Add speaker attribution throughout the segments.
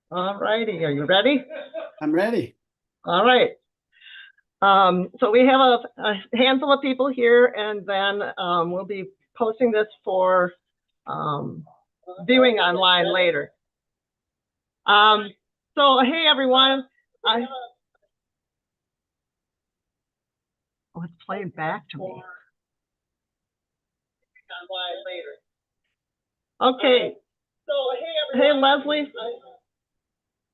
Speaker 1: All righty, are you ready?
Speaker 2: I'm ready.
Speaker 1: All right. So we have a handful of people here, and then we'll be posting this for viewing online later. So hey everyone. Oh, it's playing back to me. Okay. So hey Leslie.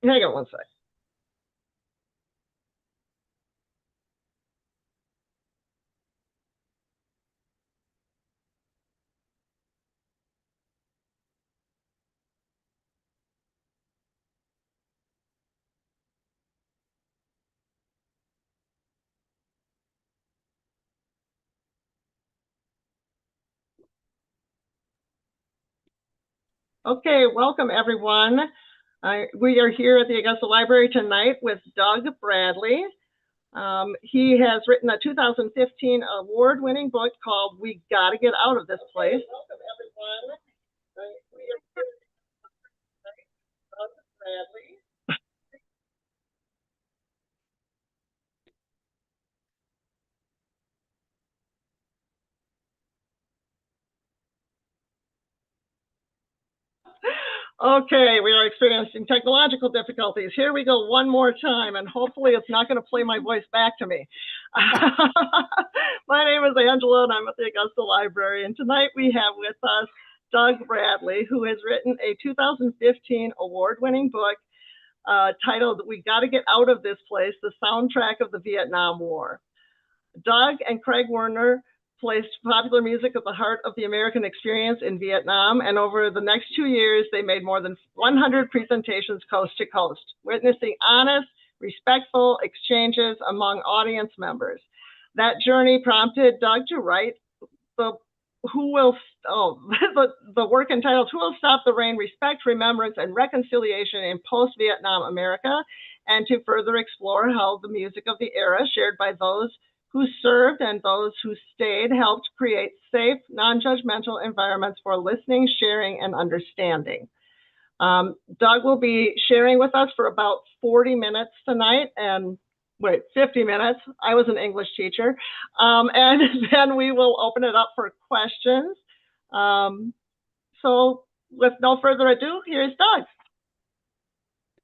Speaker 1: Hang on one sec. Okay, welcome everyone. We are here at the Augusta Library tonight with Doug Bradley. He has written a 2015 award-winning book called "We Gotta Get Out of This Place." Welcome, everyone. We are here with Bradley. Okay, we are experiencing technological difficulties. Here we go one more time, and hopefully it's not going to play my voice back to me. My name is Angela, and I'm at the Augusta Library, and tonight we have with us Doug Bradley, who has written a 2015 award-winning book titled "We Gotta Get Out of This Place, the Soundtrack of the Vietnam War." Doug and Craig Werner placed popular music at the heart of the American experience in Vietnam, and over the next 2 years, they made more than 100 presentations coast to coast, witnessing honest, respectful exchanges among audience members. That journey prompted Doug to write the who will the work entitled "Who Will Stop the Rain? Respect, Remembrance, and Reconciliation in Post-Vietnam America," and to further explore how the music of the era, shared by those who served and those who stayed, helped create safe, non-judgmental environments for listening, sharing, and understanding. Doug will be sharing with us for about 40 minutes tonight, and wait, 50 minutes. I was an English teacher. And then we will open it up for questions. So with no further ado, here's Doug.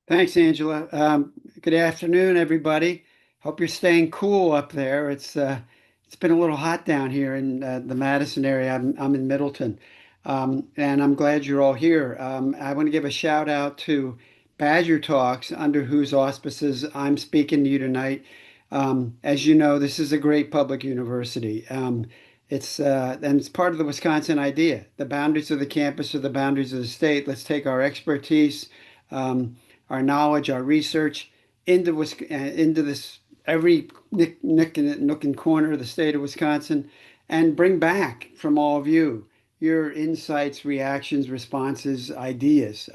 Speaker 2: Thanks, Angela. Good afternoon, everybody. Hope you're staying cool up there. It's been a little hot down here in the Madison area. I'm in Middleton, and I'm glad you're all here. I want to give a shout out to Badger Talks, under whose auspices I'm speaking to you tonight. As you know, this is a great public university. And it's part of the Wisconsin idea. The boundaries of the campus are the boundaries of the state. Let's take our expertise, our knowledge, our research into this every nook and corner of the state of Wisconsin, and bring back from all of you your insights, reactions, responses, ideas.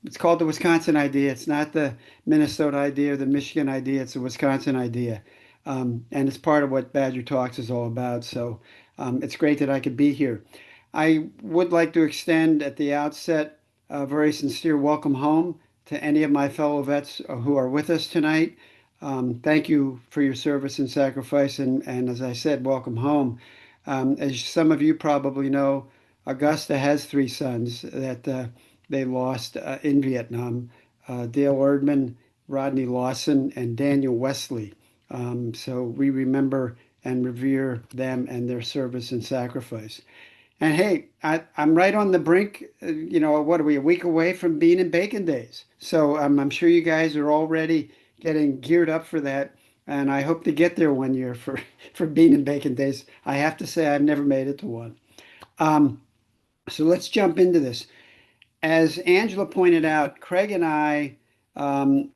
Speaker 2: It's called the Wisconsin idea. It's not the Minnesota idea or the Michigan idea. It's a Wisconsin idea. And it's part of what Badger Talks is all about. So it's great that I could be here. I would like to extend at the outset a very sincere welcome home to any of my fellow vets who are with us tonight. Thank you for your service and sacrifice. And as I said, welcome home. As some of you probably know, Augusta has three sons that they lost in Vietnam: Dale Erdman, Rodney Lawson, and Daniel Wesley. So we remember and revere them and their service and sacrifice. And hey, I'm right on the brink. What are we, a week away from Bean and Bacon Days? So I'm sure you guys are already getting geared up for that. And I hope to get there one year for, for Bean and Bacon Days. I have to say, I've never made it to one. Um, so let's jump into this. As Angela pointed out, Craig and I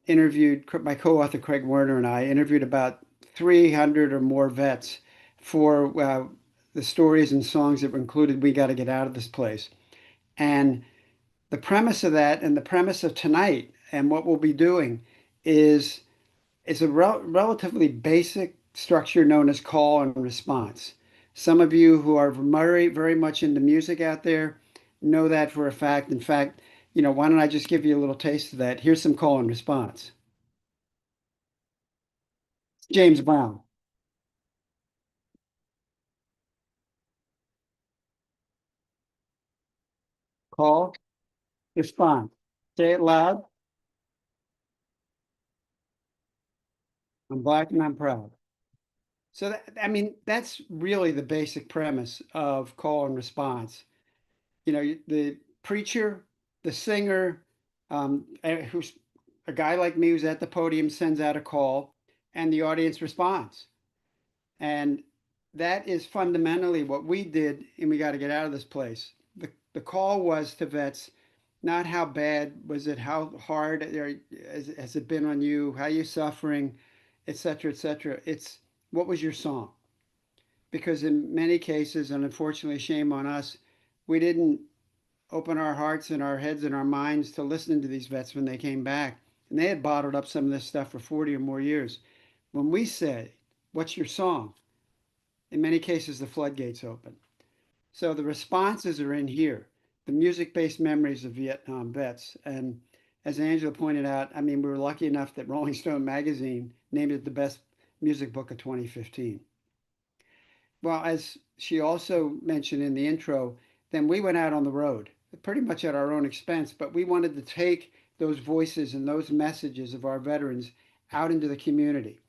Speaker 2: interviewed, my co-author Craig Werner and I interviewed about 300 or more vets for the stories and songs that were included. We got to get out of this place. And the premise of that and the premise of tonight and what we'll be doing is is a relatively basic structure known as call and response. Some of you who are very, very much into music out there know that for a fact. In fact, why don't I just give you a little taste of that? Here's some call and response. James Brown. Call, respond. Say it loud. I'm black and I'm proud. So I mean, that's really the basic premise of call and response. The preacher, the singer, who's a guy like me who's at the podium sends out a call, and the audience responds. And that is fundamentally what we did, and we got to get out of this place. The call was to vets, not how bad was it, how hard has it been on you, how you suffering, et cetera, et cetera. It's what was your song? Because in many cases, and unfortunately, shame on us, we didn't open our hearts and our heads and our minds to listening to these vets when they came back. And they had bottled up some of this stuff for 40 or more years. When we say, "What's your song?" in many cases the floodgates open. So the responses are in here, the music-based memories of Vietnam vets. And as Angela pointed out, I mean, we were lucky enough that Rolling Stone magazine named it the best music book of 2015. Well, as she also mentioned in the intro, then we went out on the road, pretty much at our own expense, but we wanted to take those voices and those messages of our veterans out into the community,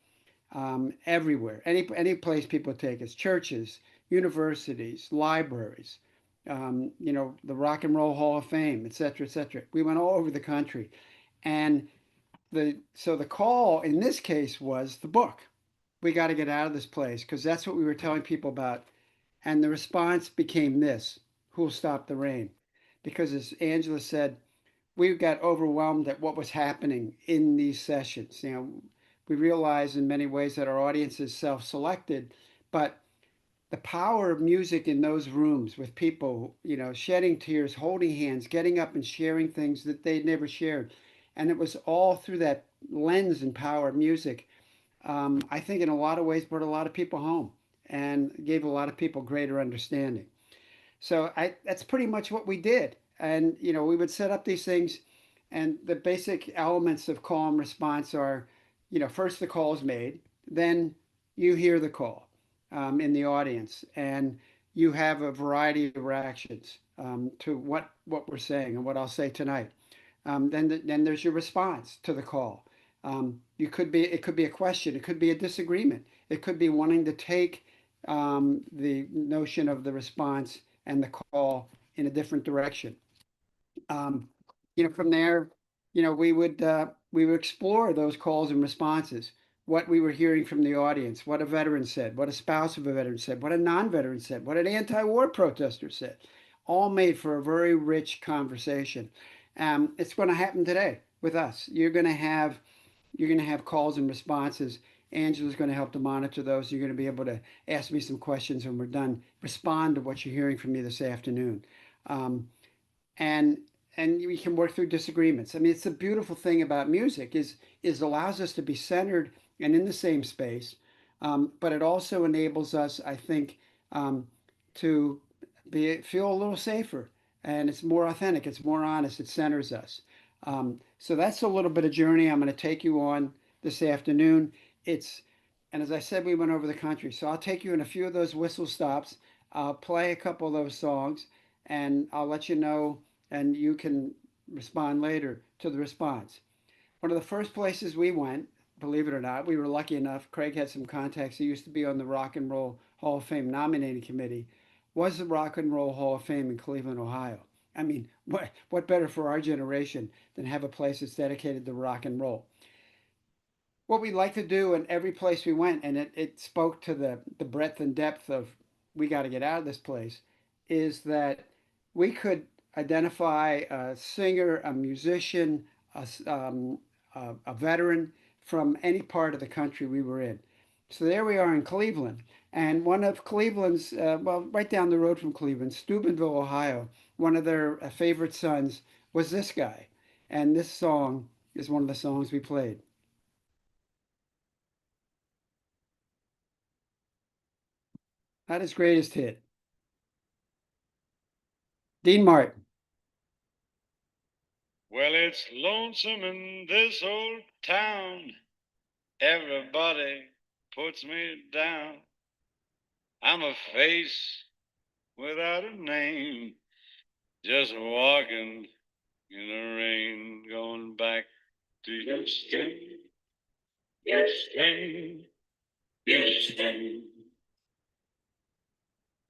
Speaker 2: everywhere, any place people take us, churches, universities, libraries, the Rock and Roll Hall of Fame, et cetera, et cetera. We went all over the country, and the call in this case was the book. We got to get out of this place because that's what we were telling people about. And the response became this: who'll stop the rain? Because as Angela said, we got overwhelmed at what was happening in these sessions. We realize in many ways that our audience is self-selected, but the power of music in those rooms with people, shedding tears, holding hands, getting up and sharing things that they'd never shared. And it was all through that lens and power of music. I think in a lot of ways brought a lot of people home and gave a lot of people greater understanding. So that's pretty much what we did. And, we would set up these things, and the basic elements of call and response are, first the call is made, then you hear the call in the audience, and you have a variety of reactions to what we're saying and what I'll say tonight. Then there's your response to the call. It could be a question, it could be a disagreement, it could be wanting to take the notion of the response and the call in a different direction. Um, from there, we would explore those calls and responses, what we were hearing from the audience, what a veteran said, what a spouse of a veteran said, what a non-veteran said, what an anti-war protester said, all made for a very rich conversation. It's going to happen today with us. You're going to have calls and responses. Angela's going to help to monitor those. You're going to be able to ask me some questions when we're done. Respond to what you're hearing from me this afternoon. Um, and and we can work through disagreements. I mean, it's a beautiful thing about music is allows us to be centered and in the same space, but it also enables us, I think, to feel a little safer, and it's more authentic, it's more honest, it centers us. So that's a little bit of journey I'm going to take you on this afternoon. It's and as I said, we went over the country, so I'll take you in a few of those whistle stops. I'll play a couple of those songs, and I'll let you know, and you can respond later to the response. One of the first places we went, believe it or not, we were lucky enough. Craig had some contacts. He used to be on the Rock and Roll Hall of Fame nominating committee. Was the Rock and Roll Hall of Fame in Cleveland, Ohio? I mean, what better for our generation than have a place that's dedicated to rock and roll? What we like to do in every place we went, and it spoke to the breadth and depth of we got to get out of this place, is that we could identify a singer, a musician, a veteran from any part of the country we were in. So there we are in Cleveland. And one of Cleveland's, well, right down the road from Cleveland, Steubenville, Ohio, one of their favorite sons was this guy. And this song is one of the songs we played. Not his greatest hit. Dean Martin.
Speaker 3: Well, it's lonesome in this old town. Everybody puts me down. I'm a face without a name, just walking in the rain, going back to your stain, your stain, your stain.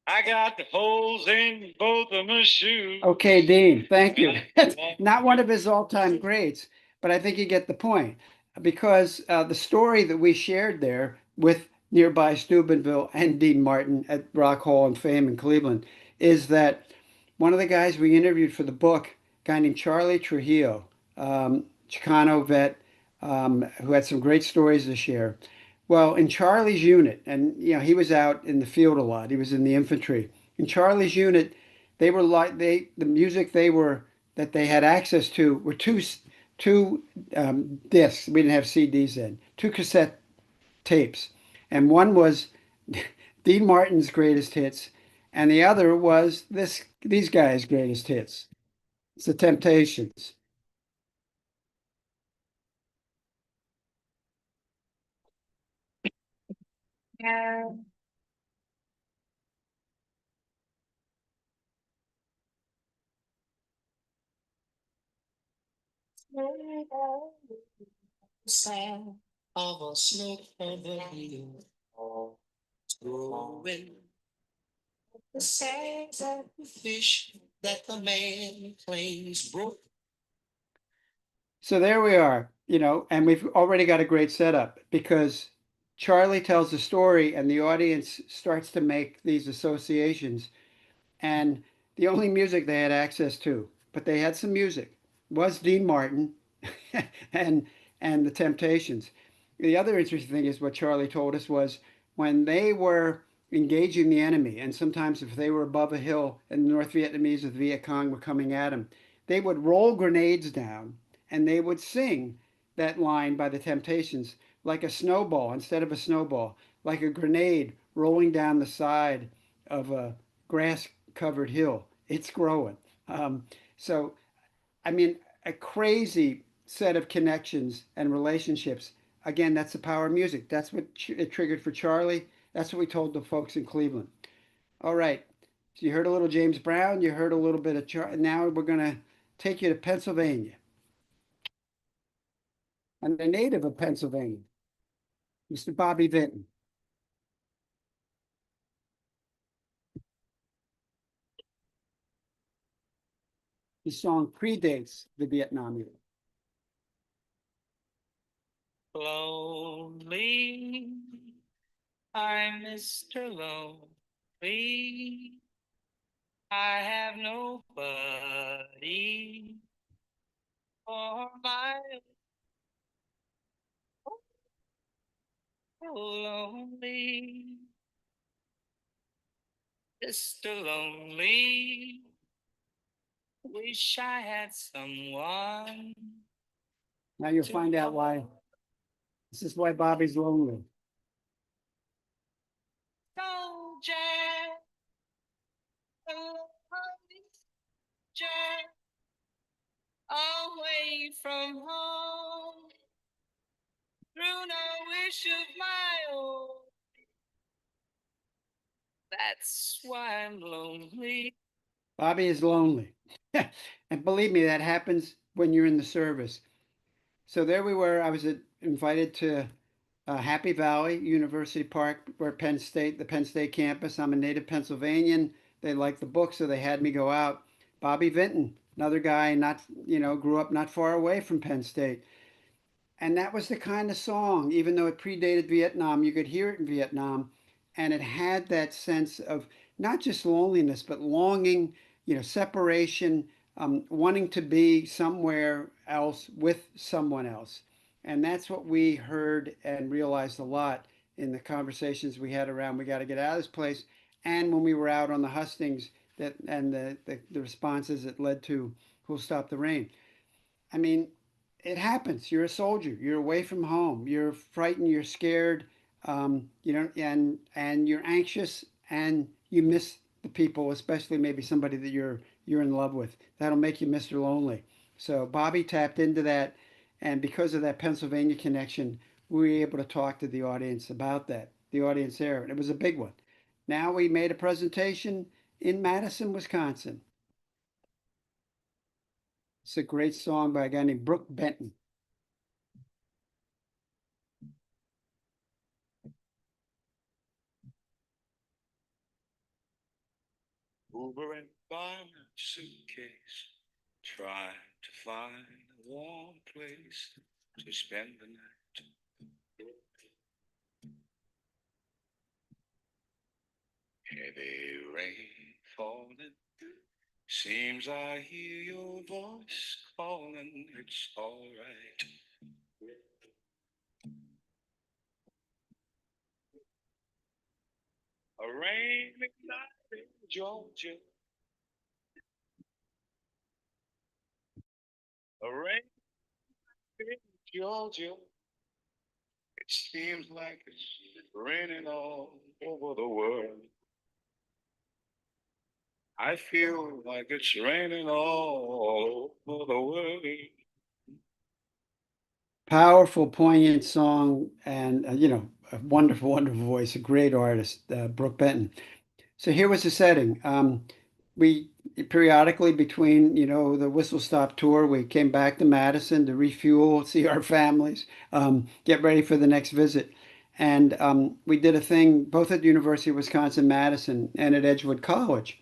Speaker 3: I got the holes in both of my shoes.
Speaker 2: Okay, Dean, thank you. That's not one of his all-time greats, but I think you get the point. Because the story that we shared there with nearby Steubenville and Dean Martin at Rock Hall of Fame in Cleveland is that one of the guys we interviewed for the book, a guy named Charlie Trujillo, Chicano vet, who had some great stories to share. Well, in Charlie's unit, and he was out in the field a lot. He was in the infantry. In Charlie's unit, they were like the music that they had access to were two discs. We didn't have CDs then. Two cassette tapes, and one was Dean Martin's greatest hits, and the other was these guys' greatest hits. It's the Temptations.
Speaker 4: Sound of a smoke of the hill growing the sands of the fish that the man claims broke.
Speaker 2: So there we are, and we've already got a great setup because Charlie tells the story and the audience starts to make these associations. And the only music they had access to, but they had some music, was Dean Martin and and the Temptations. The other interesting thing is what Charlie told us was when they were engaging the enemy, and sometimes if they were above a hill and the North Vietnamese with Viet Cong were coming at them, they would roll grenades down and they would sing that line by the Temptations like a snowball instead of a snowball, like a grenade rolling down the side of a grass covered hill. It's growing. So, I mean, a crazy set of connections and relationships. Again, that's the power of music. That's what it triggered for Charlie. That's what we told the folks in Cleveland. All right. So you heard a little James Brown. You heard a little bit of Charlie. Now we're going to take you to Pennsylvania. And a native of Pennsylvania, Mr. Bobby Vinton. His song predates the Vietnam War.
Speaker 4: Lonely, I'm Mr. Lonely. I have nobody for my lonely. Mr. Lonely, wish I had someone.
Speaker 2: Now you'll find out why. This is why Bobby's lonely.
Speaker 4: So, Jack, Jack, away from home, through no wish of my own. That's why I'm lonely.
Speaker 2: Bobby is lonely. And believe me, that happens when you're in the service. So there we were. I was invited to Happy Valley University Park, where Penn State, the Penn State campus. I'm a native Pennsylvanian. They liked the book, so they had me go out. Bobby Vinton, another guy, not grew up not far away from Penn State. And that was the kind of song, even though it predated Vietnam, you could hear it in Vietnam, and it had that sense of not just loneliness, but longing, separation, wanting to be somewhere else with someone else. And that's what we heard and realized a lot in the conversations we had around we got to get out of this place. And when we were out on the hustings that and the responses that led to Who'll Stop the Rain. I mean, it happens. You're a soldier. You're away from home. You're frightened. You're scared. And you're anxious, and you miss the people, especially maybe somebody that you're in love with. That'll make you Mr. Lonely. So Bobby tapped into that, and because of that Pennsylvania connection, we were able to talk to the audience about that. The audience there, and it was a big one. Now we made a presentation in Madison, Wisconsin. It's a great song by a guy named Brooke Benton.
Speaker 3: Uber and buy my suitcase, trying to find a warm place to spend the night. Heavy rain falling, seems I hear your voice calling. It's all right. A rainy night in Georgia, a rainy night in Georgia. Seems like it's raining all over the world. I feel like it's raining all over the world.
Speaker 2: Powerful, poignant song, and a wonderful, wonderful voice, a great artist, Brooke Benton. So here was the setting. We periodically between, the Whistle Stop tour, we came back to Madison to refuel, see our families, get ready for the next visit. And we did a thing both at the University of Wisconsin-Madison and at Edgewood College.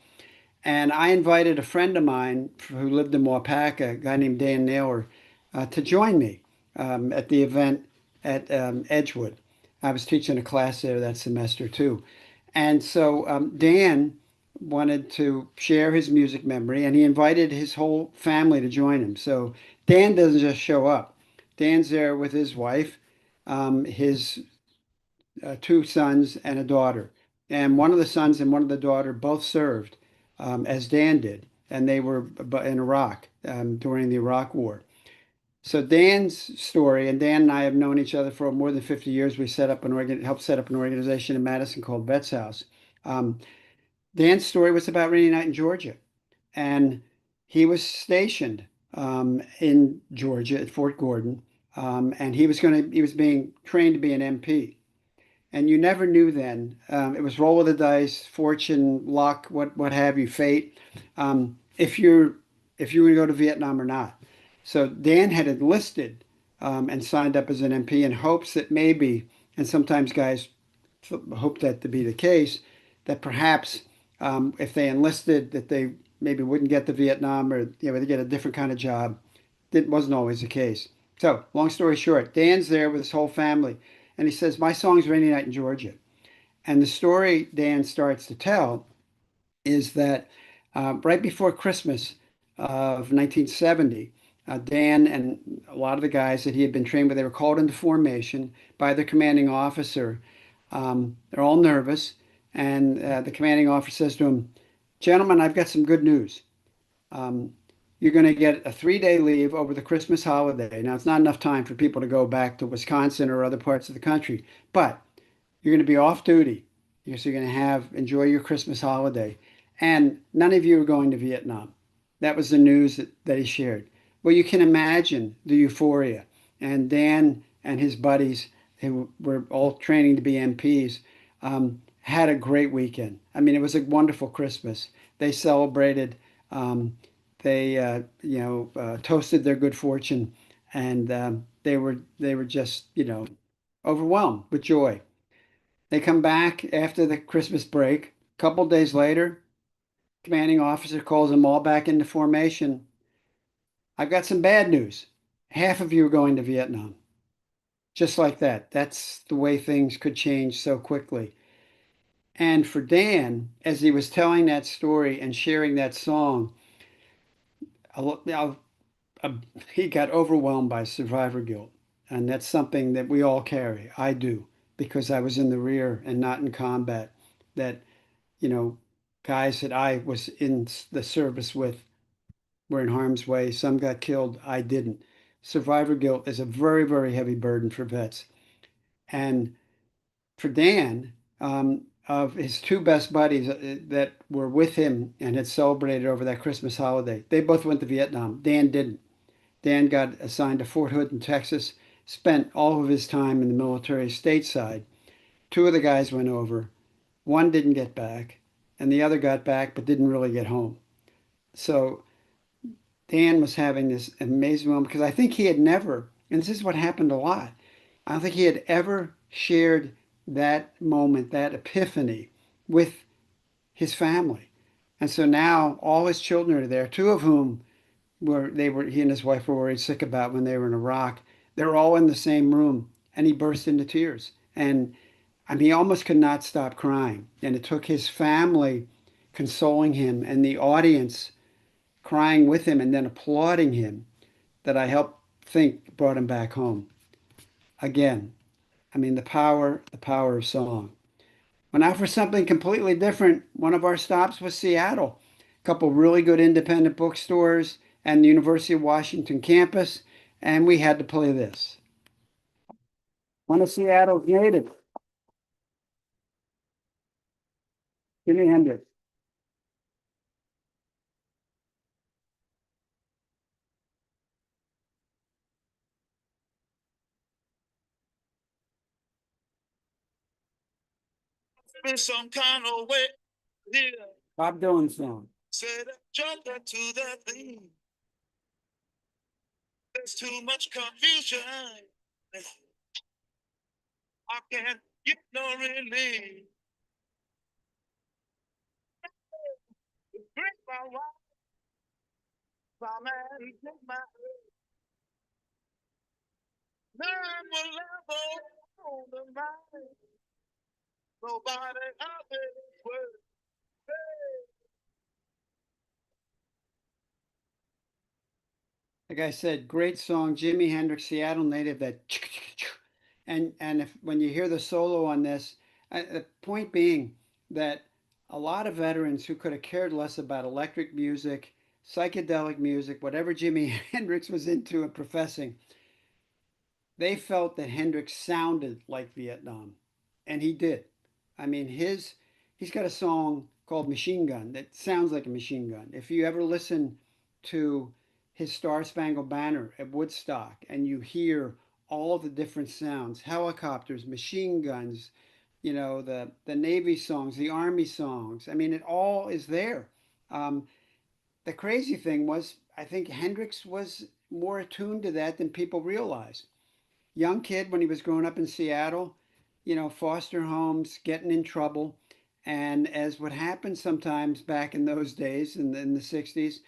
Speaker 2: And I invited a friend of mine who lived in Waupaca, a guy named Dan Naylor, to join me at the event at Edgewood. I was teaching a class there that semester too. And so Dan wanted to share his music memory and he invited his whole family to join him. So Dan doesn't just show up, Dan's there with his wife, his two sons, and a daughter. And one of the sons and one of the daughter both served as Dan did, and they were in Iraq during the Iraq War. So Dan's story, and Dan and I have known each other for more than 50 years. We helped set up an organization in Madison called Vets House. Um, Dan's story was about rainy night in Georgia, and he was stationed in Georgia at Fort Gordon, and he was being trained to be an MP. And you never knew then. It was roll of the dice, fortune, luck, what have you, fate. If you were going to go to Vietnam or not. So Dan had enlisted and signed up as an MP in hopes that maybe, and sometimes guys hope that to be the case, that perhaps if they enlisted, that they maybe wouldn't get to Vietnam or they get a different kind of job. It wasn't always the case. So, long story short, Dan's there with his whole family, and he says, "My song's Rainy Night in Georgia." And the story Dan starts to tell is that right before Christmas of 1970, Dan and a lot of the guys that he had been trained with, they were called into formation by the commanding officer. They're all nervous, and the commanding officer says to him, "Gentlemen, I've got some good news. Um, you're going to get a 3-day leave over the Christmas holiday. Now, it's not enough time for people to go back to Wisconsin or other parts of the country, but you're going to be off duty. So you're going to enjoy your Christmas holiday. And none of you are going to Vietnam." That was the news that he shared. Well, you can imagine the euphoria. And Dan and his buddies, who were all training to be MPs, had a great weekend. I mean, it was a wonderful Christmas. They celebrated. They toasted their good fortune, and they were just overwhelmed with joy. They come back after the Christmas break. A couple days later, commanding officer calls them all back into formation. "I've got some bad news. Half of you are going to Vietnam." Just like that. That's the way things could change so quickly. And for Dan, as he was telling that story and sharing that song, uh, he got overwhelmed by survivor guilt. And that's something that we all carry. I do, because I was in the rear and not in combat. That, you know, guys that I was in the service with were in harm's way. Some got killed. I didn't. Survivor guilt is a very, very heavy burden for vets. And for Dan, of his two best buddies that were with him and had celebrated over that Christmas holiday, they both went to Vietnam. Dan didn't. Dan got assigned to Fort Hood in Texas, spent all of his time in the military stateside. Two of the guys went over. One didn't get back, and the other got back but didn't really get home. So Dan was having this amazing moment because I think he had never, and this is what happened a lot, I don't think he had ever shared that moment, that epiphany with his family. And so now all his children are there, two of whom he and his wife were worried sick about when they were in Iraq. They're all in the same room, and he burst into tears. And I mean, he almost could not stop crying. And it took his family consoling him and the audience crying with him and then applauding him that I helped think brought him back home. Again, I mean, the power of song. Well, now for something completely different, one of our stops was Seattle. A couple really good independent bookstores and the University of Washington campus, and we had to play this. One of Seattle's native, Jimi Hendrix.
Speaker 3: Been some kind of way here.
Speaker 2: Bob Dylan song.
Speaker 3: Said jump to that thing. There's too much confusion. I can't get no relief. Break my wife, my man, take my none will ever on the mind. Nobody out there will.
Speaker 2: Like I said, great song, Jimi Hendrix, Seattle native. That and if when you hear the solo on this, the point being that a lot of veterans who could have cared less about electric music, psychedelic music, whatever Jimi Hendrix was into and professing, they felt that Hendrix sounded like Vietnam, and he did. I mean, he's got a song called Machine Gun that sounds like a machine gun. If you ever listen to his Star Spangled Banner at Woodstock and you hear all the different sounds, helicopters, machine guns, the Navy songs, the Army songs. I mean, it all is there. Um, the crazy thing was, I think Hendrix was more attuned to that than people realize. Young kid when he was growing up in Seattle, foster homes, getting in trouble. And as what happened sometimes back in those days in the 60s,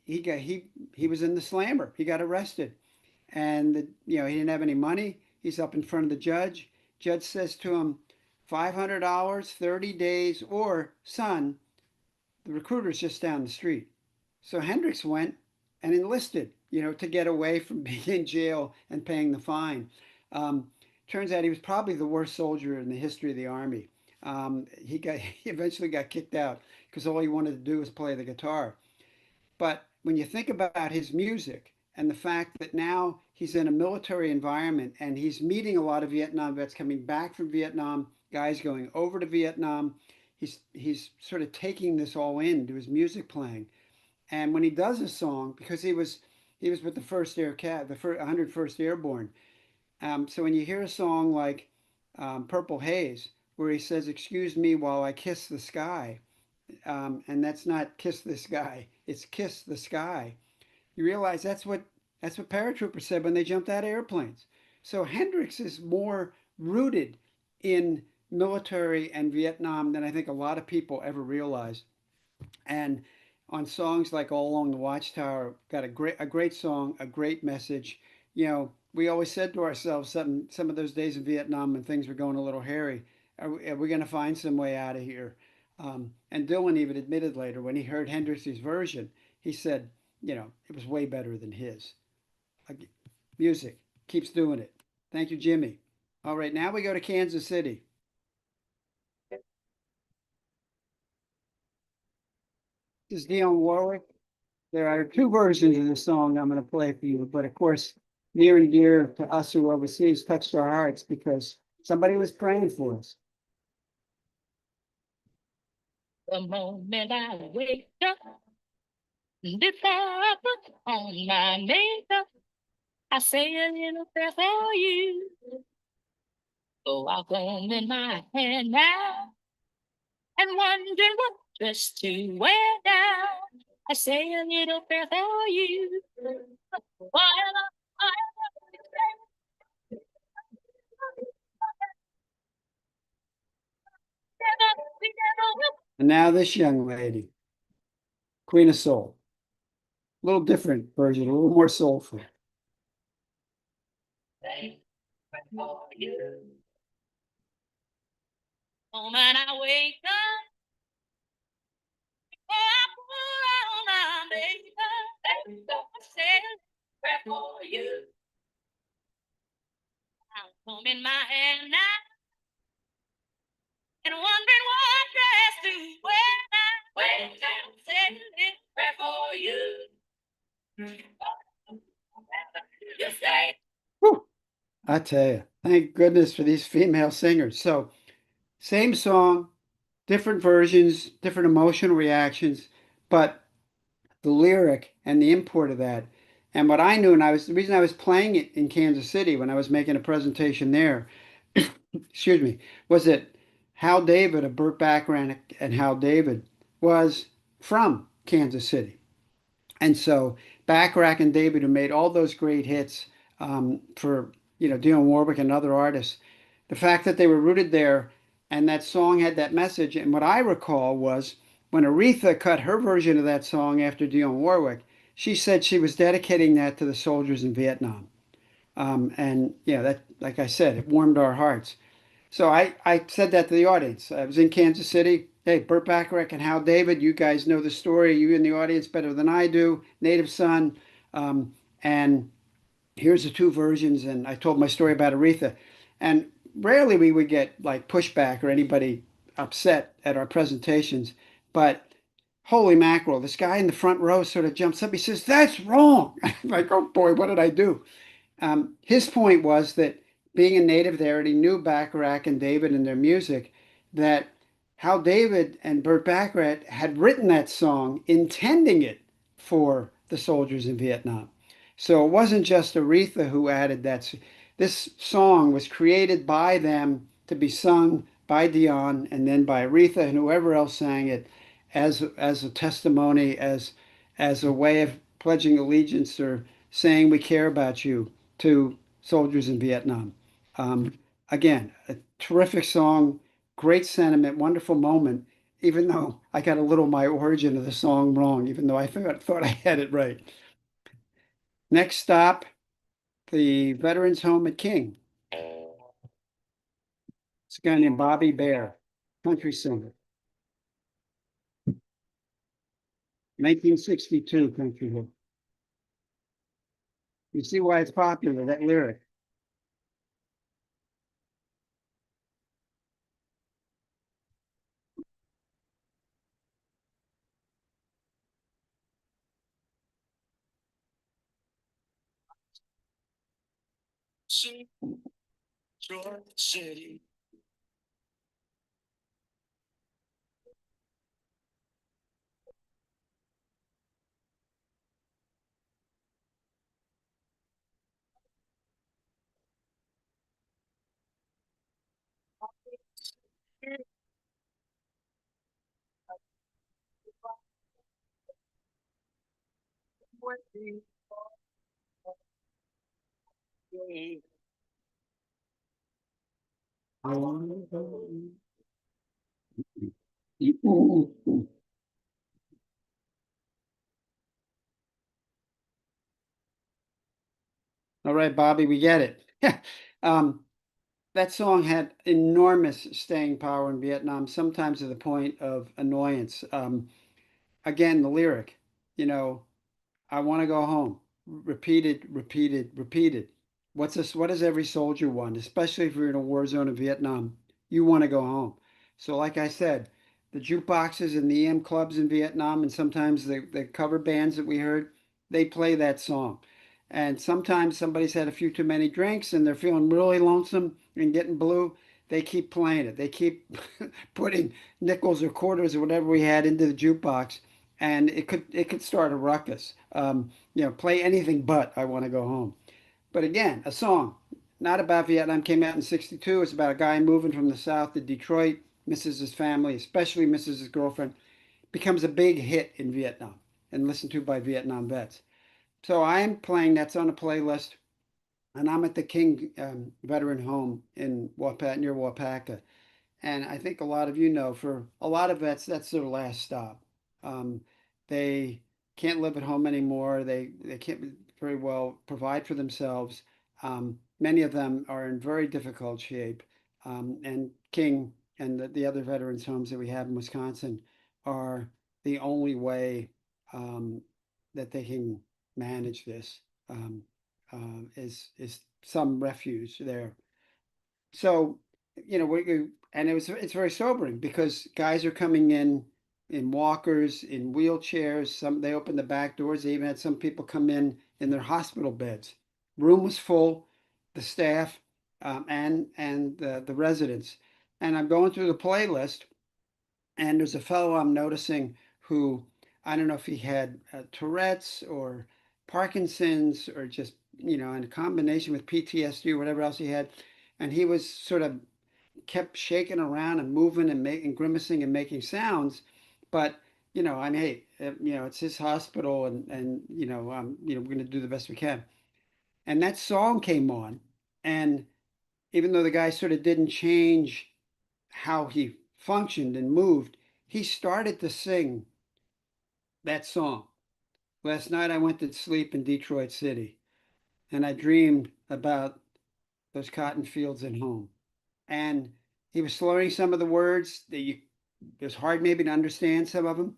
Speaker 2: he was in the slammer. He got arrested. And he didn't have any money. He's up in front of the judge. Judge says to him, $500, 30 days, or son, the recruiter's just down the street. So Hendrix went and enlisted, to get away from being in jail and paying the fine. Um, Turns out he was probably the worst soldier in the history of the Army. He eventually got kicked out because all he wanted to do was play the guitar. But when you think about his music and the fact that now he's in a military environment and he's meeting a lot of Vietnam vets coming back from Vietnam, guys going over to Vietnam, he's sort of taking this all in to his music playing. And when he does a song, because he was with the first Air Cat, the 101st Airborne. So when you hear a song like Purple Haze, where he says, "Excuse me while I kiss the sky," and that's not "kiss this guy," it's "kiss the sky." You realize that's what paratroopers said when they jumped out of airplanes. So Hendrix is more rooted in military and Vietnam than I think a lot of people ever realized. And on songs like All Along the Watchtower, got a great song, a great message. We always said to ourselves some of those days in Vietnam when things were going a little hairy, are we going to find some way out of here? And Dylan even admitted later when he heard Hendrix's version, he said, it was way better than his. Music keeps doing it. Thank you, Jimmy. All right, now we go to Kansas City. This is Dionne Warwick. There are two versions of the song I'm going to play for you, but of course, near and dear to us who are overseas, touched our hearts because somebody was praying for us.
Speaker 5: The moment I wake up, before I put on my makeup, I say a little prayer for you. So I comb in my hair now and wondering what dress to wear now. I say a little prayer for you.
Speaker 2: And now this young lady, Queen of Soul. A little different version, a little more soulful.
Speaker 5: Moment I wake up, before I put on my makeup, I say a prayer for you. I'm combing my hair now and wondering what dress to wear now. Wait down, say a little prayer for you. You say.
Speaker 2: Whew, I tell you, Thank goodness for these female singers. So, same song, different versions, different emotional reactions, but the lyric and the import of that. And what I knew, and the reason I was playing it in Kansas City when I was making a presentation there, excuse me, was that Hal David of Burt Bacharach and Hal David was from Kansas City. And so Bacharach and David, who made all those great hits for Dionne Warwick and other artists, the fact that they were rooted there and that song had that message. And what I recall was when Aretha cut her version of that song after Dionne Warwick, she said she was dedicating that to the soldiers in Vietnam. And that, like I said, it warmed our hearts. So I said that to the audience. I was in Kansas City. Hey, Burt Bacharach and Hal David, you guys know the story. You in the audience better than I do. Native son. And here's the two versions. And I told my story about Aretha. And rarely we would get like pushback or anybody upset at our presentations. But holy mackerel, this guy in the front row sort of jumps up. He says, "That's wrong." I'm like, oh boy, what did I do? His point was that being a native there, and he knew Bacharach and David and their music, that how David and Burt Bacharach had written that song intending it for the soldiers in Vietnam. So it wasn't just Aretha who added that. This song was created by them to be sung by Dion and then by Aretha and whoever else sang it as a testimony, as a way of pledging allegiance or saying we care about you to soldiers in Vietnam. Again, a terrific song, great sentiment, wonderful moment, even though I got a little my origin of the song wrong, even though I thought I had it right. Next stop, the Veterans Home at King. It's a guy named Bobby Bear, country singer. 1962 country hit. You see why it's popular, that lyric.
Speaker 3: City.
Speaker 2: All right, Bobby, we get it. um, that song had enormous staying power in Vietnam, sometimes to the point of annoyance. Again, the lyric, you know, I want to go home. Repeated, repeated, repeated. What's this? What does every soldier want? Especially if you're in a war zone in Vietnam, you want to go home. So, like I said, the jukeboxes and the EM clubs in Vietnam, and sometimes the cover bands that we heard, they play that song. And sometimes somebody's had a few too many drinks and they're feeling really lonesome and getting blue. They keep playing it. They keep putting nickels or quarters or whatever we had into the jukebox, and it could start a ruckus. Play anything but "I Want to Go Home." But again, a song not about Vietnam, came out in '62. It's about a guy moving from the South to Detroit, misses his family, especially misses his girlfriend. Becomes a big hit in Vietnam and listened to by Vietnam vets. So I'm playing that's on a playlist, and I'm at the King Veteran Home in near Wapaka. And I think a lot of for a lot of vets, that's their last stop. Um, they can't live at home anymore. They can't very well provide for themselves. Many of them are in very difficult shape. And King and the other veterans homes that we have in Wisconsin are the only way that they can manage this. Is some refuge there. So, and it's very sobering because guys are coming in walkers, in wheelchairs. Some they open the back doors. They even had some people come in their hospital beds. Room was full. The staff and the residents. And I'm going through the playlist, and there's a fellow I'm noticing who, I don't know if he had Tourette's or Parkinson's or just, in a combination with PTSD or whatever else he had. And he was sort of kept shaking around and moving and making grimacing and making sounds. But, I mean, hey, it's his hospital, and we're going to do the best we can. And that song came on, and even though the guy sort of didn't change how he functioned and moved, he started to sing that song. Last night I went to sleep in Detroit City, and I dreamed about those cotton fields and home. And he was slurring some of the words that it was hard maybe to understand some of them,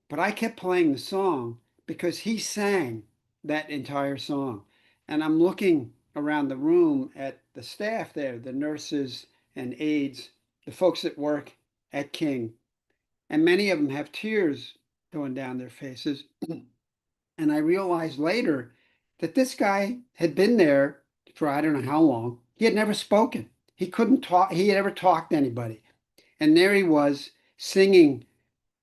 Speaker 2: but I kept playing the song because he sang that entire song. And I'm looking around the room at the staff there, the nurses and aides, the folks that work at King, and many of them have tears going down their faces. And I realized later that this guy had been there for I don't know how long. He had never spoken. He couldn't talk. He had never talked to anybody. And there he was singing,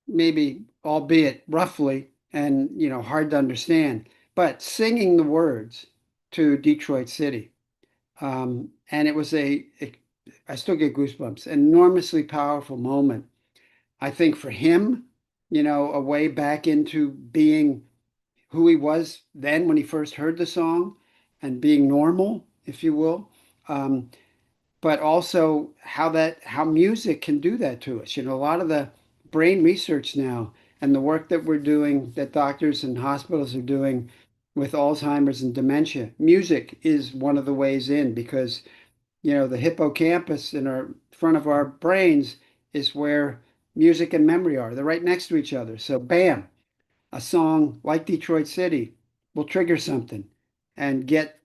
Speaker 2: maybe albeit roughly and hard to understand, but singing the words to Detroit City. And it was I still get goosebumps, an enormously powerful moment. I think for him, a way back into being who he was then when he first heard the song and being normal, if you will. Um, but also how music can do that to us. A lot of the brain research now and the work that we're doing, that doctors and hospitals are doing with Alzheimer's and dementia, music is one of the ways in because the hippocampus in our front of our brains is where music and memory are. They're right next to each other. So bam, a song like Detroit City will trigger something and get,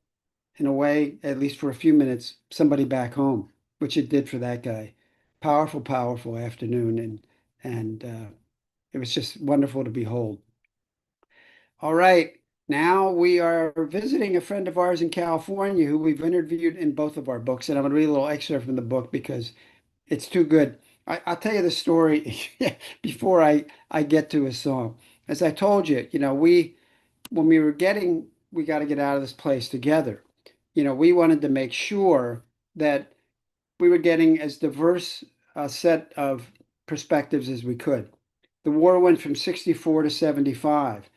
Speaker 2: in a way, at least for a few minutes, somebody back home, which it did for that guy. Powerful, powerful afternoon, and it was just wonderful to behold. All right, now we are visiting a friend of ours in California who we've interviewed in both of our books, and I'm going to read a little excerpt from the book because it's too good. I'll tell you the story before I get to a song. As I told you, when we got to get out of this place together. We wanted to make sure that we were getting as diverse a set of perspectives as we could. The war went from 64 to 75.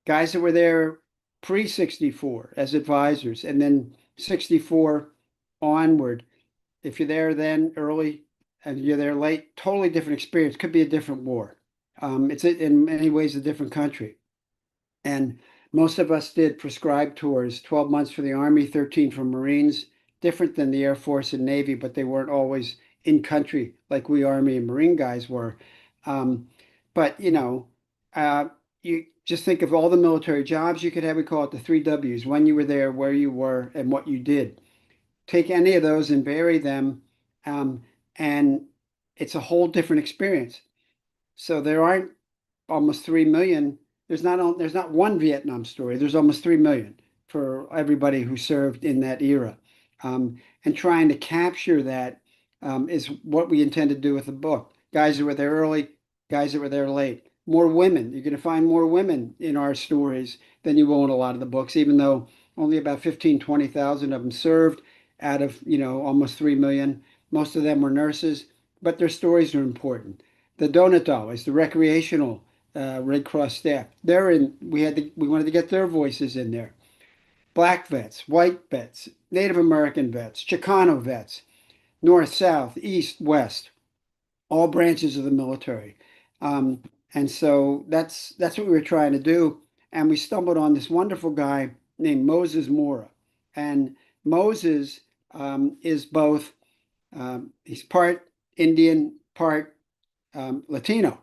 Speaker 2: Guys that were there pre 64 as advisors, and then 64 onward. If you're there then early and you're there late, totally different experience. Could be a different war. It's in many ways a different country. And most of us did prescribed tours, 12 months for the Army, 13 for Marines, different than the Air Force and Navy, but they weren't always in country like we Army and Marine guys were. Um, but, you just think of all the military jobs you could have. We call it the three W's: when you were there, where you were, and what you did. Take any of those and vary them, and it's a whole different experience. So there aren't almost 3 million. There's not one Vietnam story. There's almost 3 million for everybody who served in that era. And trying to capture that is what we intend to do with the book. Guys that were there early, guys that were there late. More women. You're going to find more women in our stories than you will in a lot of the books, even though only about 15, 20,000 of them served out of, almost 3 million. Most of them were nurses, but their stories are important. The donut dollars, the recreational Red Cross staff. They're in. We wanted to get their voices in there. Black vets, white vets, Native American vets, Chicano vets, North, South, East, West, all branches of the military. Um, and so that's what we were trying to do. And we stumbled on this wonderful guy named Moses Mora. And Moses is both. He's part Indian, part Latino,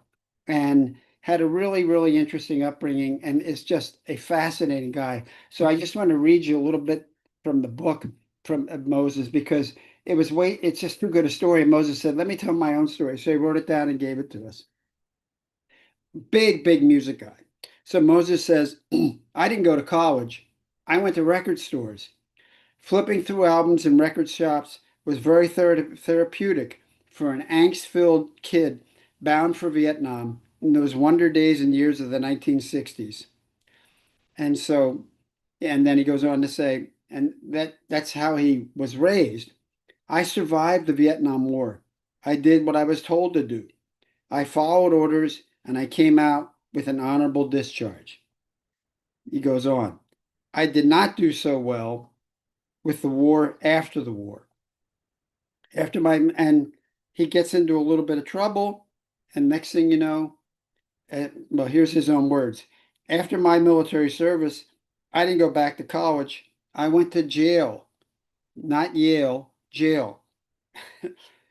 Speaker 2: and had a really, really interesting upbringing and is just a fascinating guy. So I just want to read you a little bit from the book from Moses because it's just too good a story. And Moses said, let me tell my own story. So he wrote it down and gave it to us. Big, big music guy. So Moses says, I didn't go to college. I went to record stores. Flipping through albums in record shops was very therapeutic for an angst-filled kid bound for Vietnam in those wonder days and years of the 1960s. And so, and then he goes on to say, and that's how he was raised. I survived the Vietnam War. I did what I was told to do. I followed orders and I came out with an honorable discharge. He goes on. I did not do so well with the war after the war. And he gets into a little bit of trouble. And next thing you know, well, here's his own words. After my military service, I didn't go back to college. I went to jail, not Yale, jail.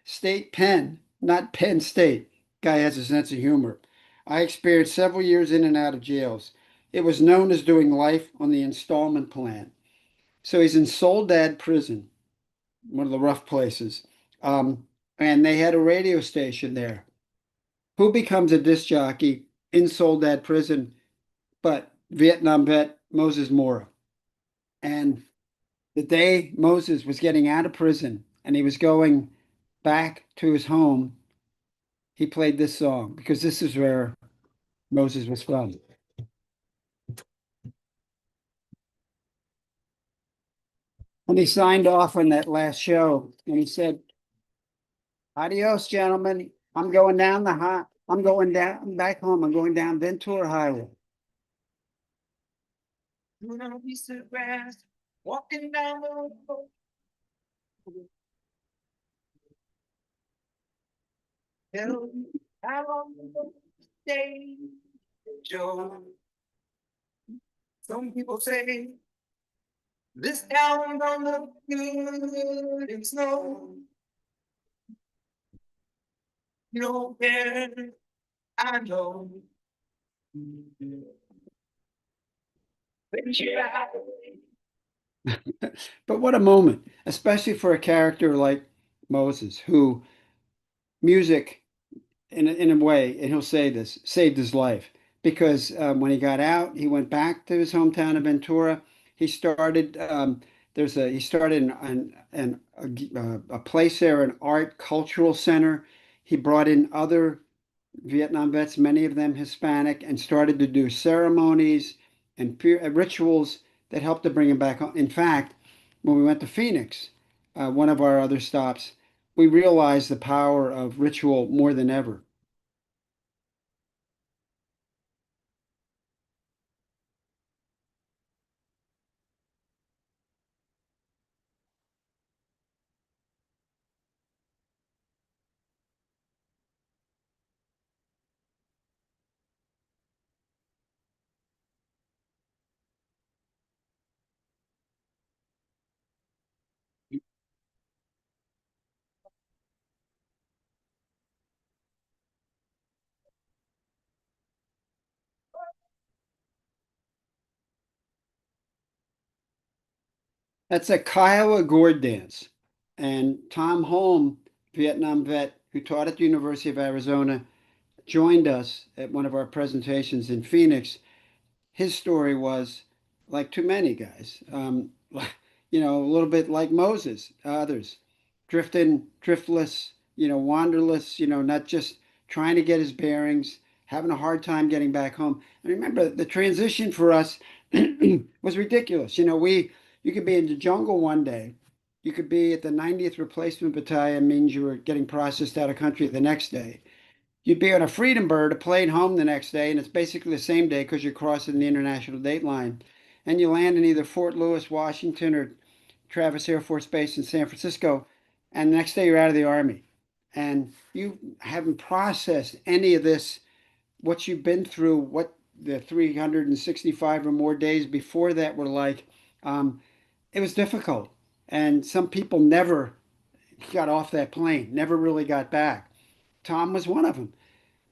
Speaker 2: State Penn, not Penn State. Guy has a sense of humor. I experienced several years in and out of jails. It was known as doing life on the installment plan. So he's in Soledad Prison, one of the rough places. And they had a radio station there. Who becomes a disc jockey in Soledad Prison but Vietnam vet Moses Mora? And the day Moses was getting out of prison and he was going back to his home, he played this song because this is where Moses was from. And he signed off on that last show and he said, Adios, gentlemen. I'm going down the high. I'm going down back home. I'm going down Ventura Highway.
Speaker 4: On a piece of grass, walking down the road. Tell me how long you stay, Joe. Some people say this town don't look good in snow. You don't care, I know. But yeah.
Speaker 2: But what a moment, especially for a character like Moses, who music, in a way, and he'll say this, saved his life. Because when he got out, he went back to his hometown of Ventura. He started, he started a place there, an art cultural center. He brought in other Vietnam vets, many of them Hispanic, and started to do ceremonies and rituals that helped to bring him back home. In fact, when we went to Phoenix, one of our other stops, we realized the power of ritual more than ever. That's a Kiowa gourd dance. And Tom Holm, Vietnam vet who taught at the University of Arizona, joined us at one of our presentations in Phoenix. His story was like too many guys, a little bit like Moses, others, drifting, driftless, wanderless, not just trying to get his bearings, having a hard time getting back home. And remember, the transition for us was ridiculous. You could be in the jungle one day. You could be at the 90th Replacement Battalion, means you were getting processed out of country the next day. You'd be on a Freedom Bird, a plane home the next day, and it's basically the same day because you're crossing the international date line. And you land in either Fort Lewis, Washington, or Travis Air Force Base in San Francisco, and the next day you're out of the Army. And you haven't processed any of this, what you've been through, what the 365 or more days before that were like. It was difficult. And some people never got off that plane, never really got back. Tom was one of them.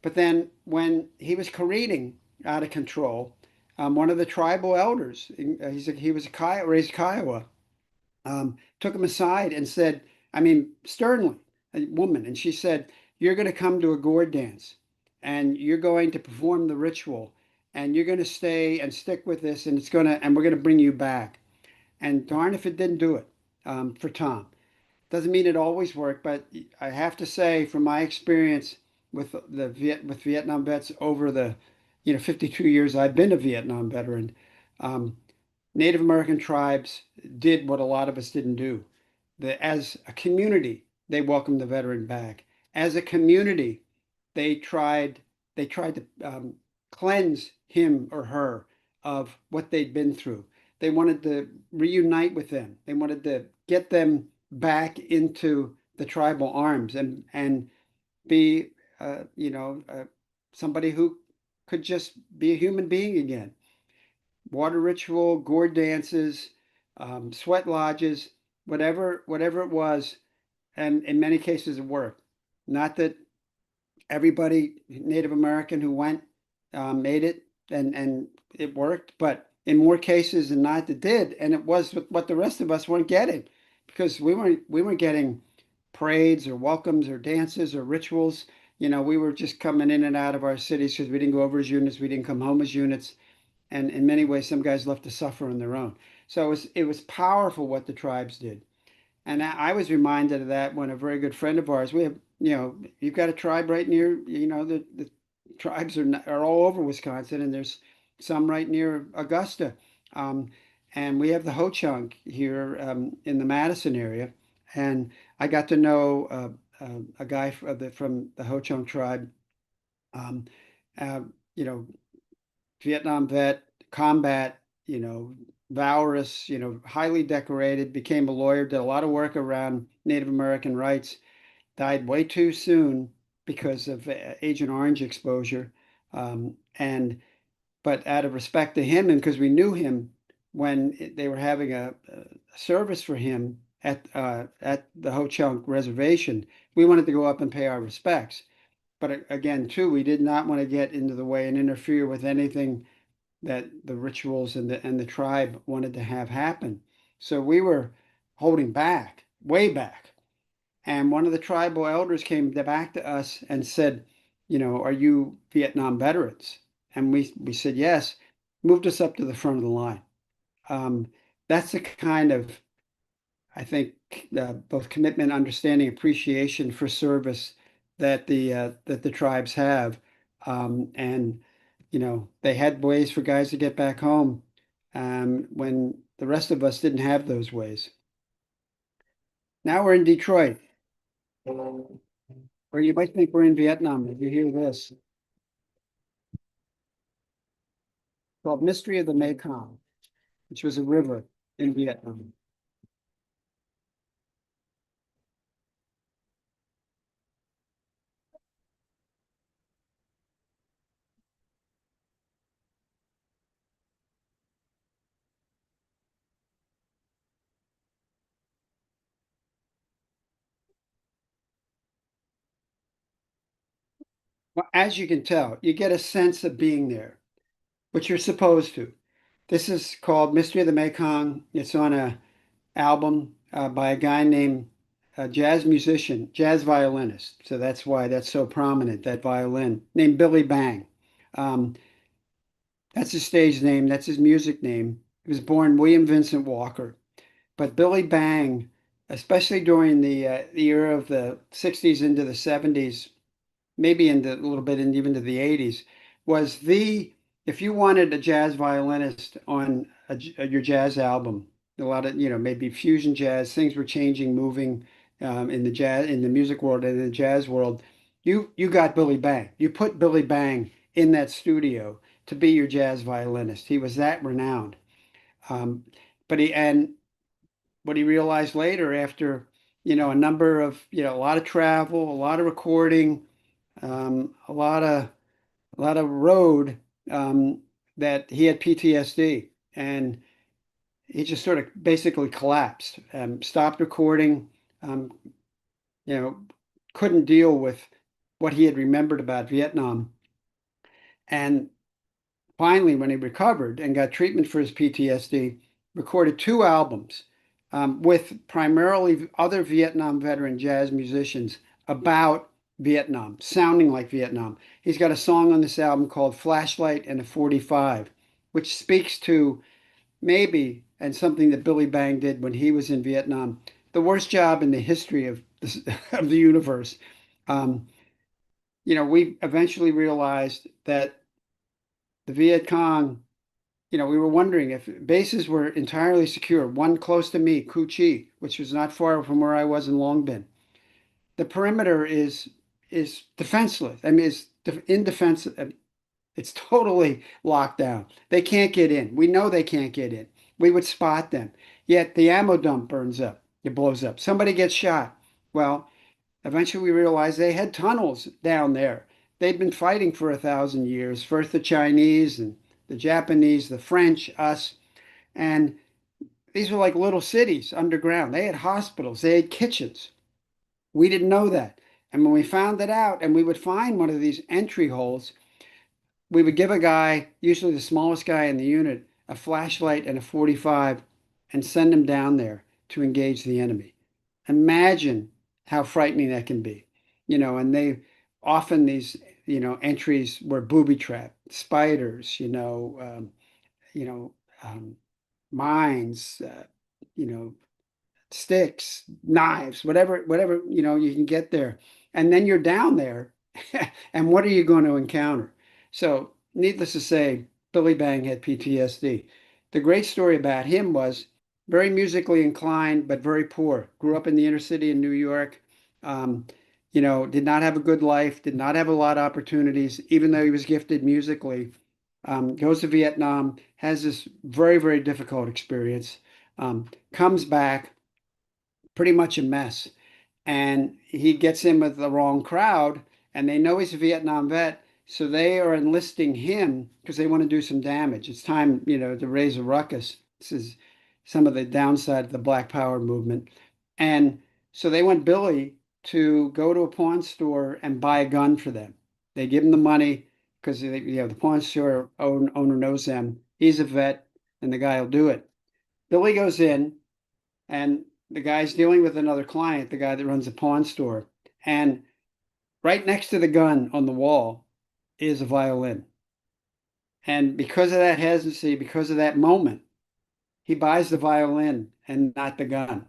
Speaker 2: But then when he was careening out of control, one of the tribal elders, he was a Kiowa, raised Kiowa, took him aside and said, I mean, sternly, a woman, and she said, "You're going to come to a gourd dance and you're going to perform the ritual and you're going to stay and stick with this and we're going to bring you back." And darn if it didn't do it. for Tom. Doesn't mean it always worked, but I have to say, from my experience with with Vietnam vets over the 52 years I've been a Vietnam veteran, um, Native American tribes did what a lot of us didn't do. As a community, they welcomed the veteran back. As a community, they tried they tried to cleanse him or her of what they'd been through. They wanted to reunite with them. They wanted to get them back into the tribal arms and be somebody who could just be a human being again. Water ritual, gourd dances, sweat lodges, whatever it was, and in many cases it worked. Not that everybody Native American who went made it and it worked, but in more cases than not, it did, and it was what the rest of us weren't getting because we weren't getting parades or welcomes or dances or rituals. We were just coming in and out of our cities because we didn't go over as units, we didn't come home as units, and in many ways, some guys left to suffer on their own. So it was powerful what the tribes did. And I was reminded of that when a very good friend of ours, we have, you've got a tribe right near, the tribes are all over Wisconsin, and there's some right near Augusta. Um, and we have the Ho Chunk here in the Madison area. And I got to know a guy from the Ho Chunk tribe, um, uh, you know, Vietnam vet, combat, valorous, highly decorated, became a lawyer, did a lot of work around Native American rights, died way too soon because of Agent Orange exposure. And but out of respect to him and because we knew him when they were having a service for him at the Ho Chunk Reservation, we wanted to go up and pay our respects. But again, too, we did not want to get into the way and interfere with anything that the rituals and the tribe wanted to have happen. So we were holding back, way back. And one of the tribal elders came back to us and said, are you Vietnam veterans? And we said yes, moved us up to the front of the line. Um, that's the kind of, I think, both commitment, understanding, appreciation for service that the tribes have, and they had ways for guys to get back home when the rest of us didn't have those ways. Now we're in Detroit, where you might think we're in Vietnam if you hear this. It's called Mystery of the Mekong, which was a river in Vietnam. Well, as you can tell, you get a sense of being there, which you're supposed to. This is called Mystery of the Mekong. It's on a album by a guy named a jazz musician, jazz violinist. So that's why that's so prominent, that violin, named Billy Bang. Um, that's his stage name, that's his music name. He was born William Vincent Walker. But Billy Bang, especially during the era of the 60s into the 70s, maybe into a little bit and even to the 80s, was if you wanted a jazz violinist on your jazz album, a lot of, maybe fusion jazz, things were changing, moving in the music world and in the jazz world. You got Billy Bang. You put Billy Bang in that studio to be your jazz violinist. He was that renowned. Um, and what he realized later after, a number of, a lot of travel, a lot of recording, a lot of road, that he had PTSD and he just sort of basically collapsed, stopped recording, um, you know, couldn't deal with what he had remembered about Vietnam. And finally, when he recovered and got treatment for his PTSD, recorded two albums with primarily other Vietnam veteran jazz musicians about Vietnam, sounding like Vietnam. He's got a song on this album called Flashlight and a 45, which speaks to maybe, and something that Billy Bang did when he was in Vietnam, the worst job in the history of of the universe. Um, we eventually realized that the Viet Cong, we were wondering if bases were entirely secure. One close to me, Cu Chi, which was not far from where I was in Long Binh. The perimeter is defenseless. I mean, it's indefensible. It's totally locked down. They can't get in. We know they can't get in. We would spot them. Yet the ammo dump burns up. It blows up. Somebody gets shot. Well, eventually we realized they had tunnels down there. They'd been fighting for 1,000 years. First the Chinese and the Japanese, the French, us. And these were like little cities underground. They had hospitals. They had kitchens. We didn't know that. And when we found it out and we would find one of these entry holes, we would give a guy, usually the smallest guy in the unit, a flashlight and a 45 and send him down there to engage the enemy. Imagine how frightening that can be. And they often these, entries were booby trap, spiders, you know, um, mines, you know, sticks, knives, whatever, you can get there. And then you're down there, and what are you going to encounter? So, needless to say, Billy Bang had PTSD. The great story about him was very musically inclined, but very poor. Grew up in the inner city in New York. Um, did not have a good life, did not have a lot of opportunities, even though he was gifted musically. Goes to Vietnam, has this very, very difficult experience, comes back pretty much a mess. And he gets in with the wrong crowd, and they know he's a Vietnam vet, so they are enlisting him because they want to do some damage. It's time, to raise a ruckus. This is some of the downside of the Black Power movement. And so they want Billy to go to a pawn store and buy a gun for them. They give him the money because the pawn store owner knows them. He's a vet, and the guy will do it. Billy goes in, and the guy's dealing with another client, the guy that runs a pawn store. And right next to the gun on the wall is a violin. And because of that hesitancy, because of that moment, he buys the violin and not the gun.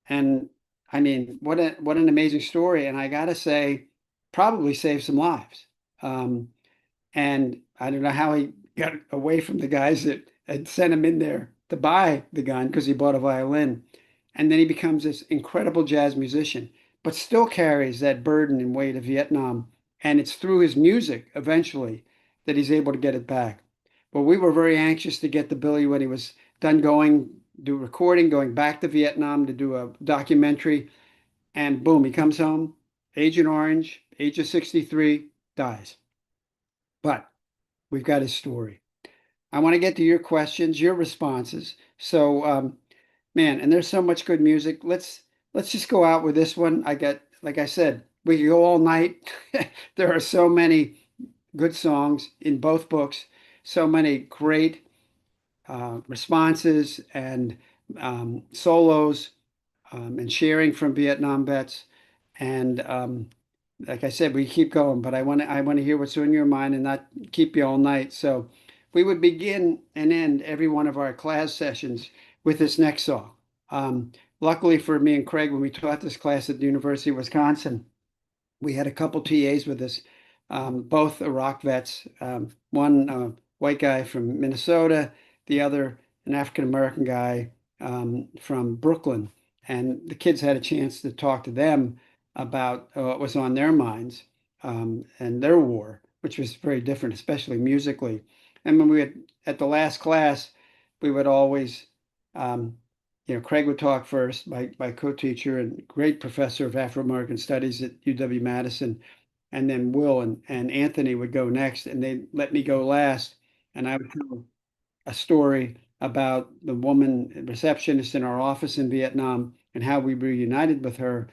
Speaker 2: And I mean, what an amazing story. And I gotta say, probably saved some lives. Um, And I don't know how he got away from the guys that had sent him in there to buy the gun because he bought a violin. And then he becomes this incredible jazz musician, but still carries that burden and weight of Vietnam. And it's through his music eventually that he's able to get it back. But we were very anxious to get the Billy when he was done do recording, going back to Vietnam to do a documentary. And boom, he comes home, Agent Orange, age of 63, dies. But we've got his story. I want to get to your questions, your responses. So, man, and there's so much good music. Let's just go out with this one. Like I said, we could go all night. There are so many good songs in both books, so many great responses and solos and sharing from Vietnam vets. And like I said, we keep going, but I want to hear what's on your mind and not keep you all night. So we would begin and end every one of our class sessions with this next song. Luckily for me and Craig, when we taught this class at the University of Wisconsin, we had a couple TAs with us, both Iraq vets, one white guy from Minnesota, the other an African American guy from Brooklyn. And the kids had a chance to talk to them about what was on their minds and their war, which was very different, especially musically. And when we had at the last class, we would always, Craig would talk first, my co-teacher and great professor of Afro-American Studies at UW-Madison, and then Will and Anthony would go next, and they let me go last, and I would tell a story about the woman receptionist in our office in Vietnam and how we reunited with her.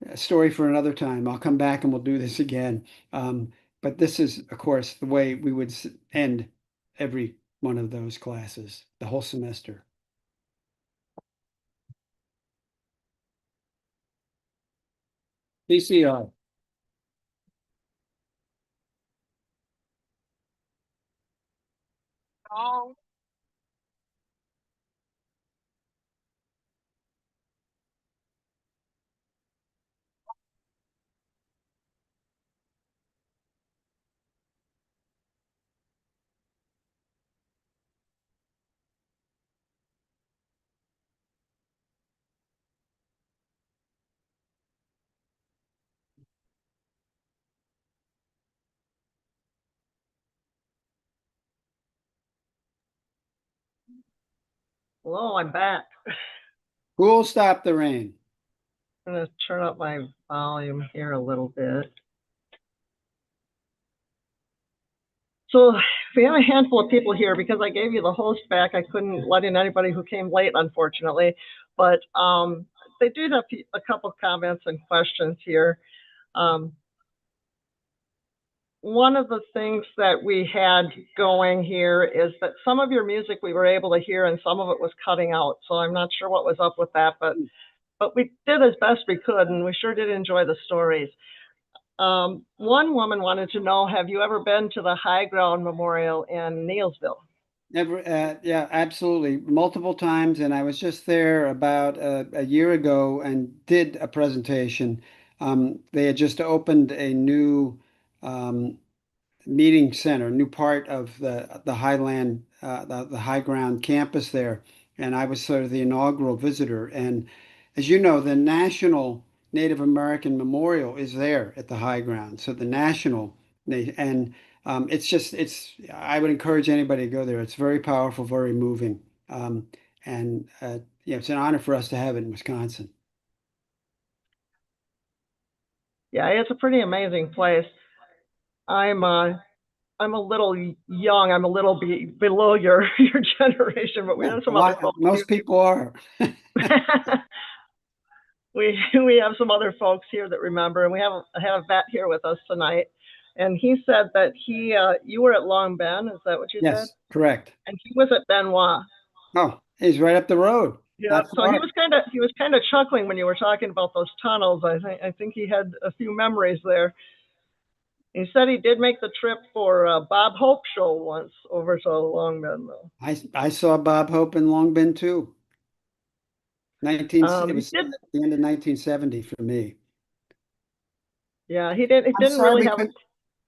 Speaker 2: A story for another time. I'll come back and we'll do this again. But this is, of course, the way we would end every one of those classes, the whole semester. PCR.
Speaker 1: Hello, I'm back.
Speaker 2: Who'll stop the rain?
Speaker 1: I'm going to turn up my volume here a little bit. So we have a handful of people here because I gave you the host back. I couldn't let in anybody who came late, unfortunately. But they did have a couple comments and questions here. Um, one of the things that we had going here is that some of your music we were able to hear and some of it was cutting out. So I'm not sure what was up with that, but we did as best we could, and we sure did enjoy the stories. One woman wanted to know, have you ever been to the High Ground Memorial in Neilsville?
Speaker 2: Never, yeah, absolutely. Multiple times, and I was just there about a year ago and did a presentation. They had just opened a new um, meeting center, new part of the Highland, the High Ground campus there, and I was sort of the inaugural visitor. And as you know, the National Native American Memorial is there at the High Ground. So the national, and it's just it's. I would encourage anybody to go there. It's very powerful, very moving, and yeah, it's an honor for us to have it in Wisconsin.
Speaker 1: Yeah, it's a pretty amazing place. I'm I'm a little young. I'm a little below your your generation, but we
Speaker 2: Yeah,
Speaker 1: have
Speaker 2: a
Speaker 1: some other
Speaker 2: lot.
Speaker 1: folks here.
Speaker 2: Most people are.
Speaker 1: We have some other folks here that remember, and we have a vet here with us tonight. And he said that you were at Long Ben. Is that what you said?
Speaker 2: Yes, correct.
Speaker 1: And he was at Benoit.
Speaker 2: Oh, he's right up the road.
Speaker 1: Yeah.
Speaker 2: Not
Speaker 1: So
Speaker 2: far.
Speaker 1: he was kind of chuckling when you were talking about those tunnels. I think he had a few memories there. He said he did make the trip for Bob Hope show once over to Long Ben though.
Speaker 2: I saw Bob Hope in Long Bin too. 19, it
Speaker 1: He
Speaker 2: was
Speaker 1: did.
Speaker 2: the end of 1970 for me.
Speaker 1: Yeah, he did. It
Speaker 2: I'm
Speaker 1: didn't
Speaker 2: sorry
Speaker 1: really
Speaker 2: we
Speaker 1: have.
Speaker 2: could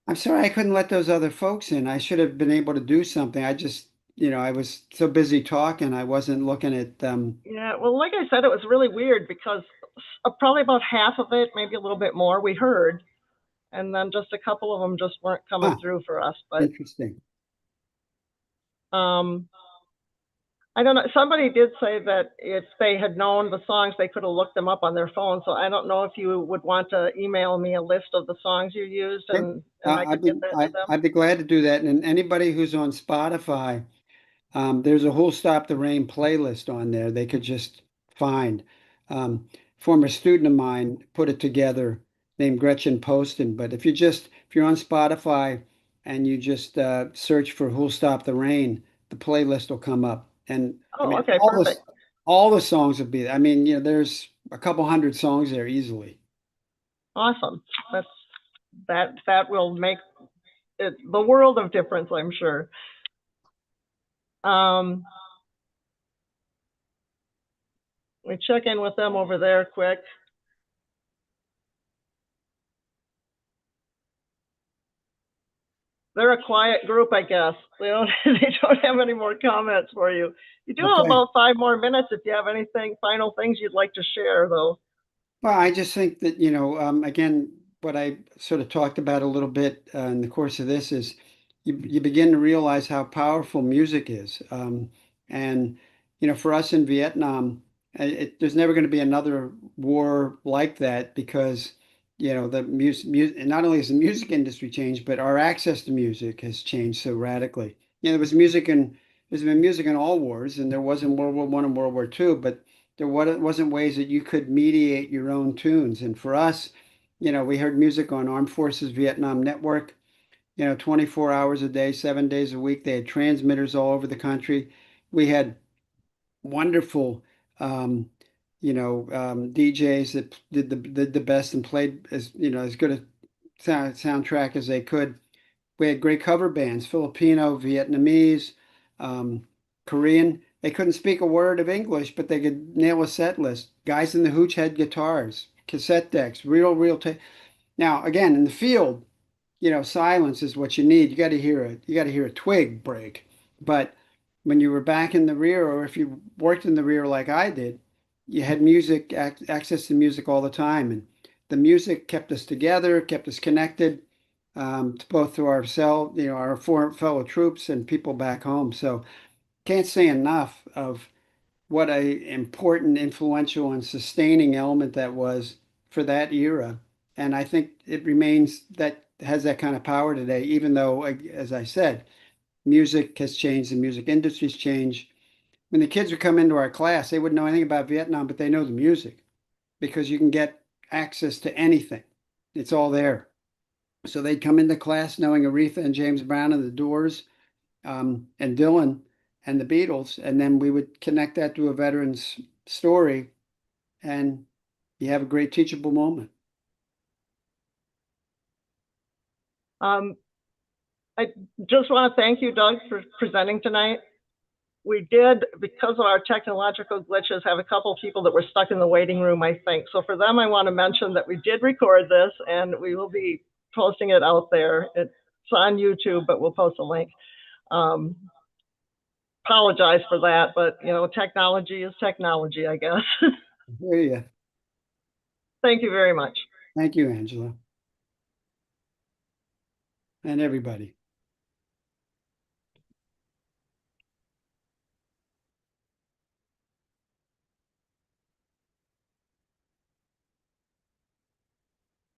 Speaker 2: I'm sorry I couldn't let those other folks in. I should have been able to do something. I just, I was so busy talking, I wasn't looking at
Speaker 1: Yeah, well, like I said, it was really weird because probably about half of it, maybe a little bit more, we heard, and then just a couple of them just weren't coming
Speaker 2: ah,
Speaker 1: through for us. But
Speaker 2: interesting.
Speaker 1: um, I don't know. Somebody did say that if they had known the songs, they could have looked them up on their phone. So I don't know if you would want to email me a list of the songs you used,
Speaker 2: Okay.
Speaker 1: and I could get that to them.
Speaker 2: I'd be glad to do that. And anybody who's on Spotify, there's a whole Stop the Rain playlist on there they could just find. Former student of mine put it together named Gretchen Poston. But if you're on Spotify and you just search for Who'll Stop the Rain, the playlist will come up. And I
Speaker 1: Oh,
Speaker 2: mean,
Speaker 1: okay, perfect.
Speaker 2: all the songs will be there. I mean, there's a couple hundred songs there easily.
Speaker 1: Awesome. That's that will make it the world of difference, I'm sure. Um, we check in with them over there quick. They're a quiet group, I guess. They don't they don't have any more comments for you. You do have
Speaker 2: Okay.
Speaker 1: about 5 more minutes if you have anything final things you'd like to share, though.
Speaker 2: Well, I just think that, again, what I sort of talked about a little bit in the course of this is you begin to realize how powerful music is. And, for us in Vietnam, there's never going to be another war like that because, the music, not only has the music industry changed, but our access to music has changed so radically. There's been music in all wars, and there was in World War I and World War II, but there wasn't ways that you could mediate your own tunes. And for us, we heard music on Armed Forces Vietnam Network, 24 hours a day, 7 days a week. They had transmitters all over the country. We had wonderful, DJs that did the best and played as good a soundtrack as they could. We had great cover bands, Filipino, Vietnamese, um, Korean. They couldn't speak a word of English, but they could nail a set list. Guys in the Hooch had guitars, cassette decks, real tape. Now, again, in the field, silence is what you need. You got to hear a twig break. But when you were back in the rear, or if you worked in the rear like I did, you had access to music all the time, and the music kept us together, kept us connected, both to ourselves, our four fellow troops and people back home. So can't say enough of what a important, influential, and sustaining element that was for that era. And I think it remains that has that kind of power today, even though, as I said, music has changed, the music industry's changed. When the kids would come into our class, they wouldn't know anything about Vietnam, but they know the music because you can get access to anything. It's all there. So they'd come into class knowing Aretha and James Brown and the Doors, and Dylan and the Beatles, and then we would connect that to a veteran's story, and you have a great teachable moment.
Speaker 1: I just want to thank you, Doug, for presenting tonight. We did, because of our technological glitches, have a couple of people that were stuck in the waiting room, I think. So for them, I want to mention that we did record this, and we will be posting it out there. It's on YouTube, but we'll post a link. Apologize for that, but technology is technology, I guess.
Speaker 2: I hear you.
Speaker 1: Thank you very much.
Speaker 2: Thank you, Angela. And everybody.